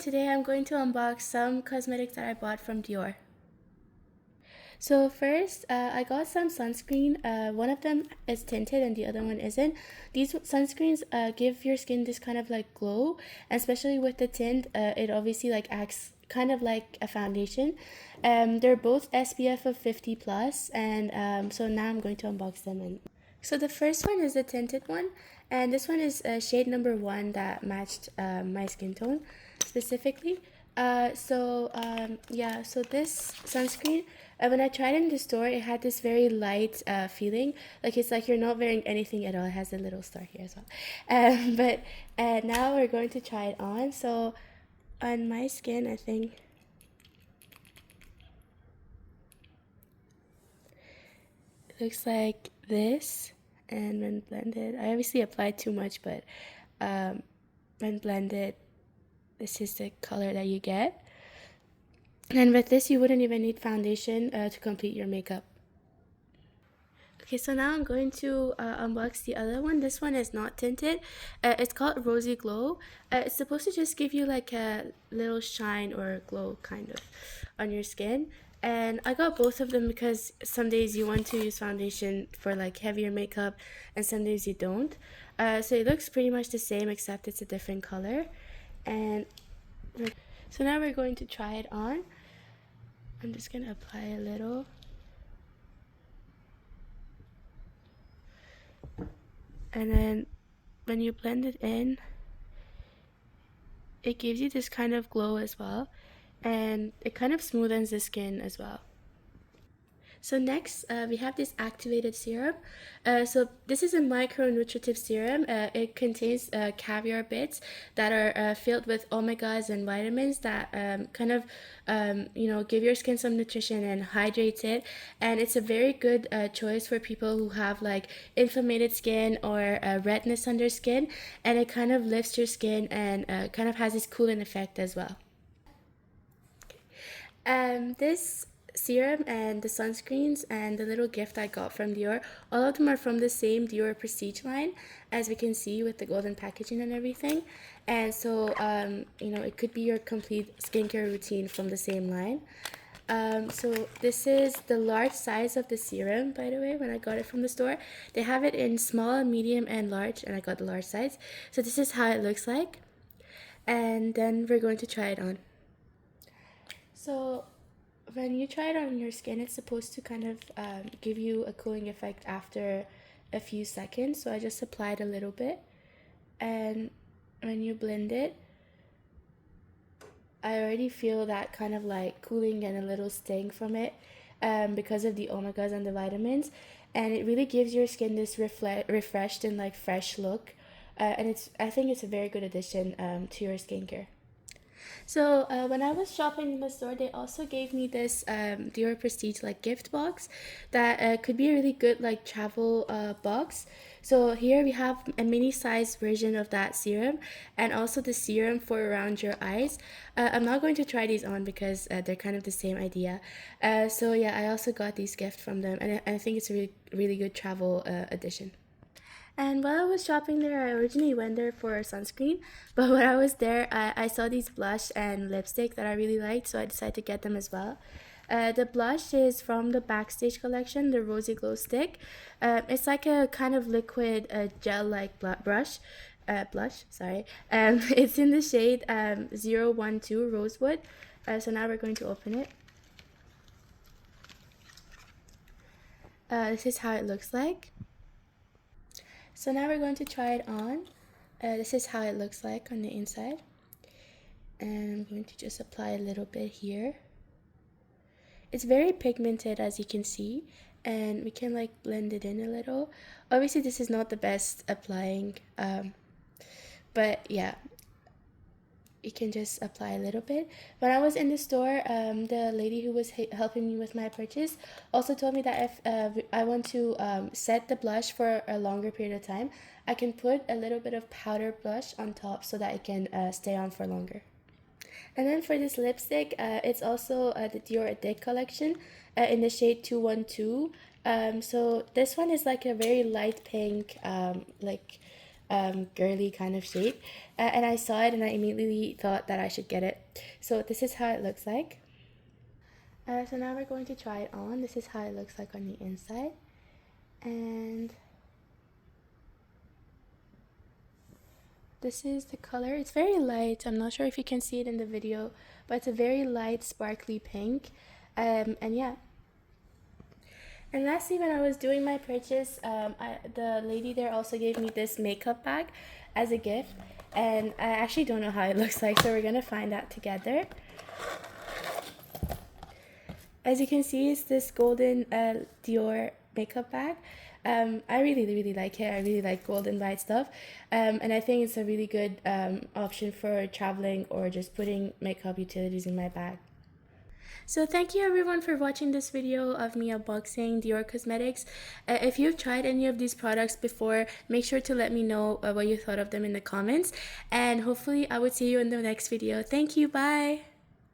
today I'm going to unbox some cosmetics that I bought from Dior. So first, I got some sunscreen. One of them is tinted and the other one isn't. These sunscreens give your skin this kind of like glow, and especially with the tint, it obviously like acts kind of like a foundation. They're both SPF of 50 plus, and so now I'm going to unbox them. And so the first one is the tinted one, and this one is shade number 1 that matched my skin tone specifically. Yeah, so this sunscreen, when I tried it in the store, it had this very light feeling. Like it's like you're not wearing anything at all. It has a little star here as well. But now we're going to try it on. So on my skin, I think it looks like this. And when blended, I obviously applied too much, but when blended, this is the color that you get. And with this, you wouldn't even need foundation to complete your makeup. Okay, so now I'm going to unbox the other one. This one is not tinted. It's called Rosy Glow. It's supposed to just give you like a little shine or glow kind of on your skin. And I got both of them because some days you want to use foundation for like heavier makeup and some days you don't. So it looks pretty much the same except it's a different color. And so now we're going to try it on. I'm just going to apply a little. And then when you blend it in, it gives you this kind of glow as well, and it kind of smoothens the skin as well. So next, we have this activated serum. So this is a micronutritive serum. It contains caviar bits that are filled with omegas and vitamins that kind of, give your skin some nutrition and hydrates it. And it's a very good choice for people who have like inflamed skin or redness on their skin. And it kind of lifts your skin and kind of has this cooling effect as well. This serum and the sunscreens and the little gift I got from Dior, all of them are from the same Dior Prestige line, as we can see with the golden packaging and everything. And so, it could be your complete skincare routine from the same line. So this is the large size of the serum, by the way, when I got it from the store. They have it in small, medium, and large, and I got the large size. So this is how it looks like. And then we're going to try it on. So when you try it on your skin, it's supposed to kind of give you a cooling effect after a few seconds. So I just applied a little bit, and when you blend it, I already feel that kind of like cooling and a little sting from it because of the omegas and the vitamins, and it really gives your skin this refreshed and like fresh look, and I think it's a very good addition to your skincare. So when I was shopping in the store, they also gave me this Dior Prestige like gift box that could be a really good like travel box. So here we have a mini size version of that serum and also the serum for around your eyes. I'm not going to try these on because they're kind of the same idea. So yeah, I also got these gifts from them, and I think it's a really good travel addition. And while I was shopping there, I originally went there for sunscreen, but when I was there, I saw these blush and lipstick that I really liked, so I decided to get them as well. The blush is from the Backstage collection, the Rosy Glow Stick. It's like a kind of liquid gel-like blush, sorry. It's in the shade 012 Rosewood. So now we're going to open it. This is how it looks like. So now we're going to try it on. This is how it looks like on the inside. And I'm going to just apply a little bit here. It's very pigmented, as you can see, and we can like blend it in a little. Obviously this is not the best applying, but yeah, you can just apply a little bit. When I was in the store, the lady who was helping me with my purchase also told me that if I want to set the blush for a longer period of time, I can put a little bit of powder blush on top so that it can stay on for longer. And then for this lipstick, it's also the Dior Addict collection in the shade 212. So this one is like a very light pink, girly kind of shape. And I saw it and I immediately thought that I should get it. So this is how it looks like. So now we're going to try it on. This is how it looks like on the inside. And this is the color. It's very light. I'm not sure if you can see it in the video, but it's a very light, sparkly pink. And yeah. And lastly, when I was doing my purchase, the lady there also gave me this makeup bag as a gift. And I actually don't know how it looks like, so we're gonna find out together. As you can see, it's this golden Dior makeup bag. I really like it. I really like gold and white stuff. And I think it's a really good option for traveling or just putting makeup utilities in my bag. So thank you everyone for watching this video of me unboxing Dior Cosmetics. If you've tried any of these products before, make sure to let me know what you thought of them in the comments. And hopefully I would see you in the next video. Thank you. Bye.